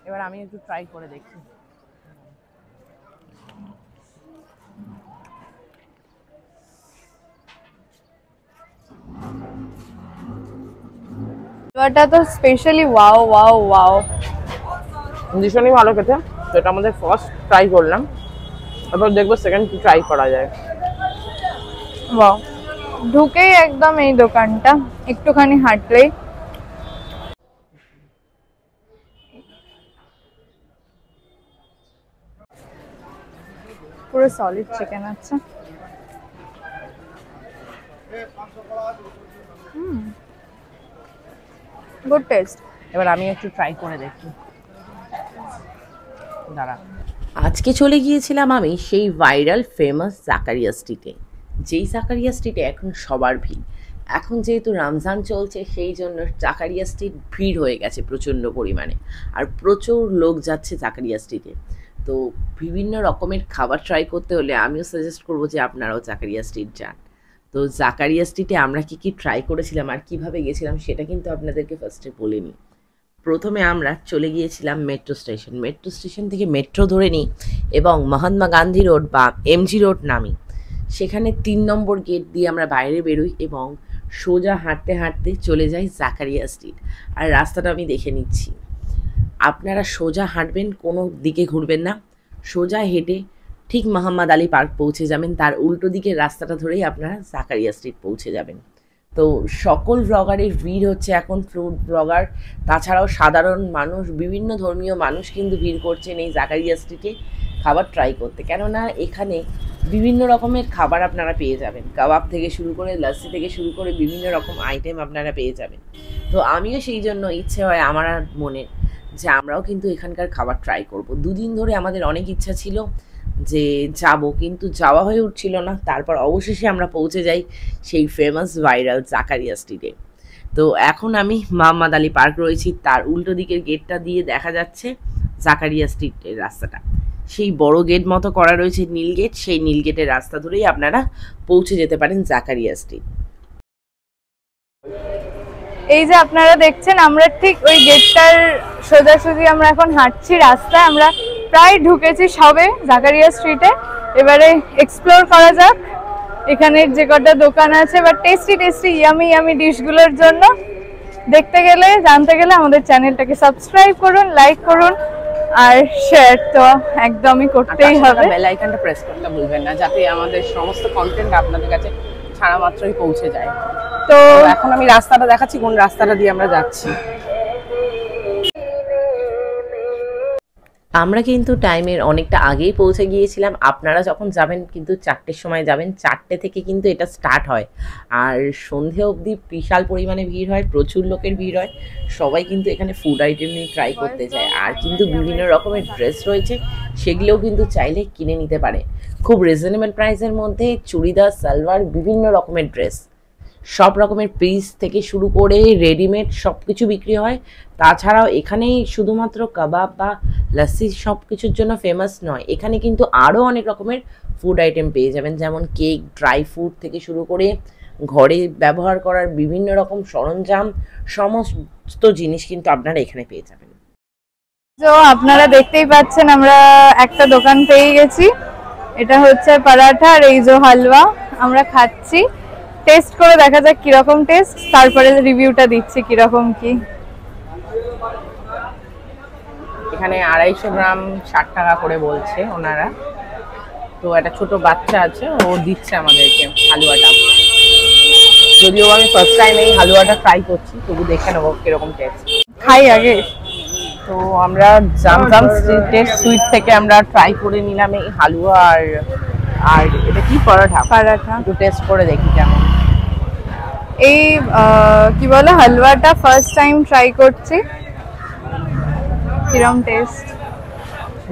এবার আমি একটু ট্রাই করে দেখি। হালুয়াটা তো স্পেশালি ওয়াও ওয়াও ওয়াও, ভীষণই ভালো খেতে। তো এটা আমাদের ফার্স্ট ট্রাই করলাম, এবার দেখবো সেকেন্ড কি ট্রাই করা যায়। ওয়াও, ঢুকেই একদম এই দোকানটা, একটুখানি হাঁটলেই পুরো সলিড চিকেন আছে। Good test. এবার আমি একটু ট্রাই করে দেখি, দাঁড়া। আজকে চলে গিয়েছিলাম আমি সেই ভাইরাল ফেমাস জাকারিয়া স্ট্রিটে, যেই জাকারিয়া স্ট্রিটে এখন সবার ভিড়। এখন যেহেতু রমজান চলছে সেই জন্য জাকারিয়া স্ট্রিট ভিড় হয়ে গেছে প্রচণ্ড পরিমাণে, আর প্রচুর লোক যাচ্ছে জাকারিয়া স্ট্রিটে। তো বিভিন্ন রকমের খাবার ট্রাই করতে হলে আমিও সাজেস্ট করবো যে আপনারাও জাকারিয়া স্ট্রিট যান। তো জাকারিয়া স্ট্রিটে আমরা কি ট্রাই করেছিলাম আর কিভাবে গেছিলাম সেটা কিন্তু আপনাদেরকে ফার্স্টে বলে নিই। প্রথমে আমরা চলে গিয়েছিলাম মেট্রো স্টেশন থেকে মেট্রো ধরে নিই এবং মহাত্মা গান্ধী রোড বা এমজি রোড নামি। সেখানে 3 নম্বর গেট দিয়ে আমরা বাইরে বেরোই এবং সোজা হাঁটতে হাঁটতে চলে যাই জাকারিয়া স্ট্রিট। আর রাস্তাটা আমি দেখে নিচ্ছি, আপনারা সোজা হাঁটবেন, কোনো দিকে ঘুরবেন না, সোজা হেঁটে ঠিক মোহাম্মদ আলী পার্ক পৌঁছে যাবেন। তার উল্টো দিকের রাস্তাটা ধরেই আপনারা জাকারিয়া স্ট্রিট পৌঁছে যাবেন। তো সকল ব্লগারের ভিড় হচ্ছে এখন, ফুড ব্লগার, তাছাড়াও সাধারণ মানুষ, বিভিন্ন ধর্মীয় মানুষ কিন্তু ভিড় করছেন এই জাকারিয়া স্ট্রিটে খাবার ট্রাই করতে। কেননা এখানে বিভিন্ন রকমের খাবার আপনারা পেয়ে যাবেন, কাবাব থেকে শুরু করে লাস্সি থেকে শুরু করে বিভিন্ন রকম আইটেম আপনারা পেয়ে যাবেন। তো আমিও সেই জন্য ইচ্ছে হয় আমার মনে যে আমরাও কিন্তু এখানকার খাবার ট্রাই করব। 2 দিন ধরে আমাদের অনেক ইচ্ছা ছিল যে যাব, কিন্তু যাওয়া হয়ে উঠছিল না। তারপর অবশেষে আমরা পৌঁছে যাই সেই ফেমাস ভাইরাল জাকারিয়া স্ট্রিটে। তো এখন আমি মোহাম্মদ আলী পার্ক রয়েছি, তার উল্টো দিকের গেটটা দিয়ে দেখা যাচ্ছে জাকারিয়া স্ট্রিটের রাস্তাটা। সেই বড় গেট মতো করা রয়েছে নীল গেট, সেই নীল গেটের রাস্তা ধরেই আপনারা পৌঁছে যেতে পারেন জাকারিয়া স্ট্রিট। এই যে আপনারা দেখছেন, আমরা ঠিক ওই গেটটার সোজাসুজি আমরা এখন হাঁটছি রাস্তায়। আমরা প্রায় ঢুকেছি সবে জাকারিয়া স্ট্রিটে। এবারে এক্সপ্লোর করা যাক এখানের যে কটা দোকান আছে, বা টেস্টি ইয়ামি ইয়ামি ডিশগুলোর জন্য দেখতে গেলে, জানতে গেলে আমাদের চ্যানেলটাকে সাবস্ক্রাইব করুন, লাইক করুন আর শেয়ার তো একদমই করতেই হবে। বেল আইকনটা প্রেস করতে ভুলবেন না, যাতে আমাদের সমস্ত কন্টেন্ট আপনাদের কাছে ছাড়া মাত্রই পৌঁছে যায়। তো এখন আমি রাস্তাটা দেখাচ্ছি, কোন রাস্তাটা দিয়ে আমরা যাচ্ছি। আমরা কিন্তু টাইমের অনেকটা আগেই পৌঁছে গিয়েছিলাম। আপনারা যখন যাবেন কিন্তু 4টের সময় যাবেন, 4টে থেকে কিন্তু এটা স্টার্ট হয়। আর সন্ধে অবধি বিশাল পরিমাণে ভিড় হয়, প্রচুর লোকের ভিড় হয়। সবাই কিন্তু এখানে ফুড আইটেম নিয়ে ট্রাই করতে যায়। আর কিন্তু বিভিন্ন রকমের ড্রেস রয়েছে, সেগুলোও কিন্তু চাইলে কিনে নিতে পারে খুব রিজনেবল প্রাইসের মধ্যে। চুড়িদার, সালোয়ার, বিভিন্ন রকমের ড্রেস, সব রকমের পিস থেকে শুরু করে রেডিমেড সব কিছু বিক্রি হয়। তাছাড়াও এখানে শুধুমাত্র কাবাব বা লাস্সি সব কিছুর জন্য ফেমাস নয়, এখানে কিন্তু আরও অনেক রকমের ফুড আইটেম পেয়ে যাবেন, যেমন কেক, ড্রাই ফ্রুট থেকে শুরু করে ঘরে ব্যবহার করার বিভিন্ন রকম সরঞ্জাম, সমস্ত জিনিস কিন্তু আপনারা এখানে পেয়ে যাবেন। তো আপনারা দেখতেই পাচ্ছেন আমরা একটা দোকান পেয়ে গেছি, এটা হচ্ছে পরাঠা আর এই যে হালুয়া। আমরা খাচ্ছি, টেস্ট করে দেখা যাক কিরকম টেস্ট, তারপরে রিভিউটা দিচ্ছি কিরকম কি। এখানে 250 গ্রাম 60 টাকা করে বলছে ওনারা। তো একটা ছোট বাচ্চা আছে, ও দিচ্ছে আমাদেরকে হালুয়াটা। যদিও আমি ফার্স্ট টাইম এই হালুয়াটা ট্রাই করছি, তবু দেখে নেবো কিরকম টেস্ট। খাই আগে। তো আমরা জামজাম স্ট্রিটের সুইট থেকে আমরা ট্রাই করে নিলাম এই হালুয়া আর এটা কি পরোটা একটু টেস্ট করে দেখি কেমন। এই কি বলে হালুয়াটা ফার্স্ট টাইম ট্রাই করছি, কিরম টেস্ট।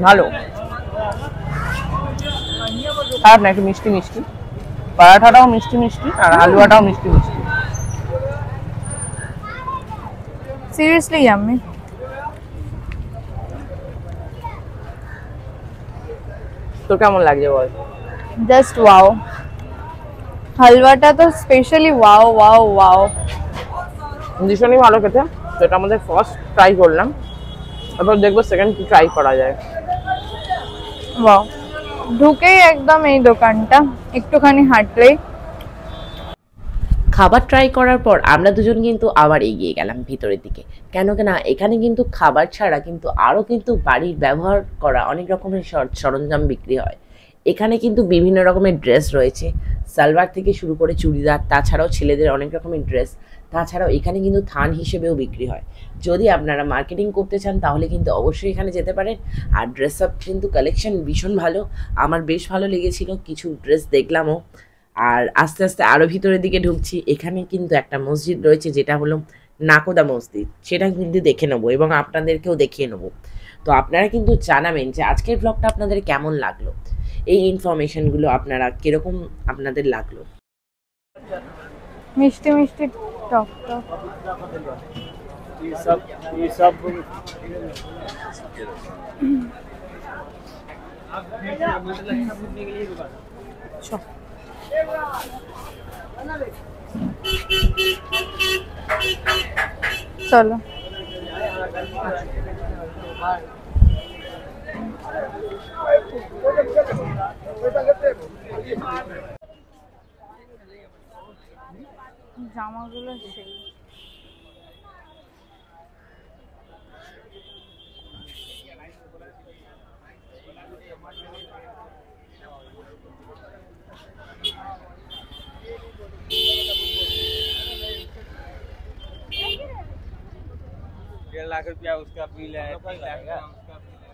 ভালো, খারাপ না, একটু মিষ্টি মিষ্টি। পরোটাটাও মিষ্টি মিষ্টি আর হালুয়াটাও মিষ্টি মিষ্টি। Seriously yummy. তোর কেমন লাগছে বল? জাস্ট ওয়াও, হালুয়াটা তো স্পেশালি ওয়াও ওয়াও ওয়াও, ভীষণই ভালো খেতে। তো এটা আমাদের ফার্স্ট ট্রাই করলাম, তারপর দেখবো সেকেন্ড কি ট্রাই করা যায়। বাহ, ঢুকেই একদম এই দোকানটা, একটুখানি হাঁটলেই। খাবার ট্রাই করার পর আমরা দুজন কিন্তু আবার এগিয়ে গেলাম ভিতরের দিকে। কেন না এখানে কিন্তু খাবার ছাড়া কিন্তু আরও কিন্তু বাড়ির ব্যবহার করা অনেক রকমের সরঞ্জাম বিক্রি হয়। এখানে কিন্তু বিভিন্ন রকমের ড্রেস রয়েছে, সালোয়ার থেকে শুরু করে চুড়িদার, তাছাড়াও ছেলেদের অনেক রকমের ড্রেস। তাছাড়াও এখানে কিন্তু থান হিসেবেও বিক্রি হয়। যদি আপনারা মার্কেটিং করতে চান তাহলে কিন্তু অবশ্যই এখানে যেতে পারেন। আর ড্রেস আপ কিন্তু কালেকশন ভীষণ ভালো, আমার বেশ ভালো লেগেছিল, কিছু ড্রেস দেখলামও। আর আস্তে আস্তে আরও ভিতরের দিকে ঢুকছি। এখানে কিন্তু একটা মসজিদ রয়েছে যেটা হলো নাকোদা মসজিদ, সেটা কিন্তু দেখে নেবো এবং আপনাদেরকেও দেখিয়ে নেবো। তো আপনারা কিন্তু জানাবেন যে আজকের ব্লগটা আপনাদের কেমন লাগলো, এই ইনফরমেশনগুলো আপনারা কীরকম আপনাদের লাগলো। মিষ্টি মিষ্টি টক টক। চলো। জামাগুলো সেই ₹1.5 लाख उसका बिल है, 3 लाख का उसका बिल है।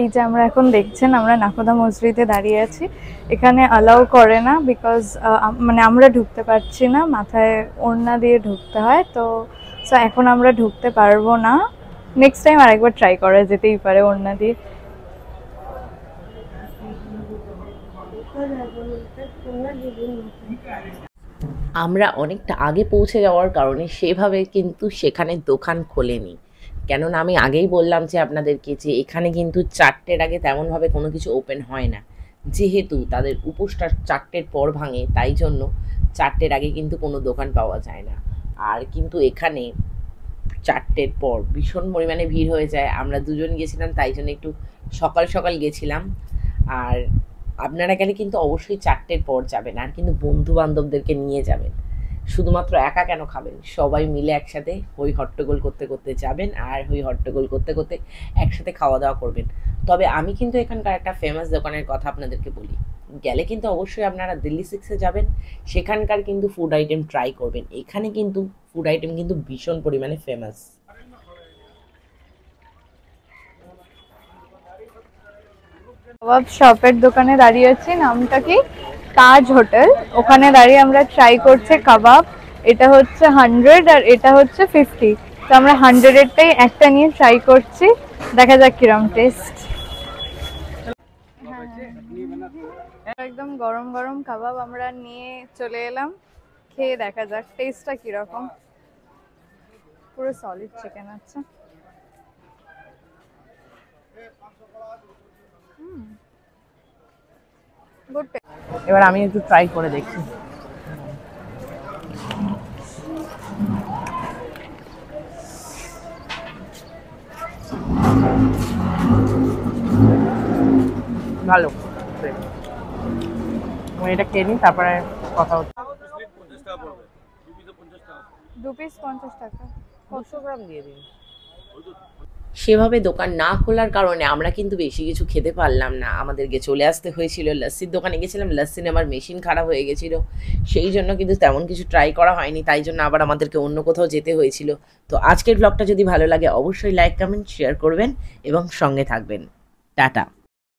এই যে আমরা এখন দেখছেন আমরা নাকোদা মসজিদে দাঁড়িয়ে আছি। এখানে অ্যালাউ করে না, বিকজ মানে আমরা ঢুকতে পারছি না, মাথায় ওড়না দিয়ে ঢুকতে হয়। তো এখন আমরা ঢুকতে পারবো না। নেক্সট টাইম আরেকবার ট্রাই করা যেতেই পারে ওড়না দিয়ে। আমরা অনেকটা আগে পৌঁছে যাওয়ার কারণে সেভাবে কিন্তু সেখানে দোকান খোলেনি। কেননা আমি আগেই বললাম যে আপনাদেরকে যে এখানে কিন্তু 4টের আগে তেমনভাবে কোনো কিছু ওপেন হয় না, যেহেতু তাদের উপোসটা 4টের পর ভাঙে, তাই জন্য 4টের আগে কিন্তু কোনো দোকান পাওয়া যায় না। আর কিন্তু এখানে 4টের পর ভীষণ পরিমাণে ভিড় হয়ে যায়। আমরা দুজন গেছিলাম, তাই জন্য একটু সকাল সকাল গেছিলাম। আর আপনারা গেলে কিন্তু অবশ্যই 4টের পর যাবেন, আর কিন্তু বন্ধু বান্ধবদেরকে নিয়ে যাবেন। শুধুমাত্র একা কেন খাবেন, সবাই মিলে একসাথে হই হট্টগোল করতে করতে যাবেন, আর হই হট্টগোল করতে করতে একসাথে খাওয়া দাওয়া করবেন। তবে আমি কিন্তু এখানকার একটা ফেমাস দোকানের কথা আপনাদেরকে বলি, গেলে কিন্তু অবশ্যই আপনারা দিল্লি 6-এ যাবেন, সেখানকার কিন্তু ফুড আইটেম ট্রাই করবেন। এখানে কিন্তু ফুড আইটেম কিন্তু ভীষণ পরিমাণে ফেমাস। কাবাব শপের দোকানে দাঁড়িয়ে আছি, নামটা কি তাজ হোটেল। ওখানে দাঁড়িয়ে আমরা ট্রাই করছি কাবাব। এটা হচ্ছে 100 আর এটা হচ্ছে 50। তো আমরা 100-এরটাই একটা নিয়ে ট্রাই করছি, দেখা যাক কিরম টেস্ট। একদম গরম গরম কাবাব আমরা নিয়ে চলে এলাম, খেয়ে দেখা যাক টেস্টটা কিরকম। পুরো সলিড চিকেন আছে। এবার আমি একটু ট্রাই করে দেখি। ভালো, আমি এটা খেয়ে নিই, তারপরে কথা হচ্ছে। 2 পিস 50 টাকা। 200 গ্রাম দিয়ে দিন। সেভাবে দোকান না খোলার কারণে আমরা কিন্তু বেশি কিছু খেতে পারলাম না, আমাদেরকে চলে আসতে হয়েছিল। লস্যির দোকানে গেছিলাম, লস্যি নেবার মেশিন খারাপ হয়ে গেছিলো, সেই জন্য কিন্তু তেমন কিছু ট্রাই করা হয়নি, তাই জন্য আবার আমাদেরকে অন্য কোথাও যেতে হয়েছিল। তো আজকের ব্লগটা যদি ভালো লাগে অবশ্যই লাইক কমেন্ট শেয়ার করবেন এবং সঙ্গে থাকবেন। টাটা।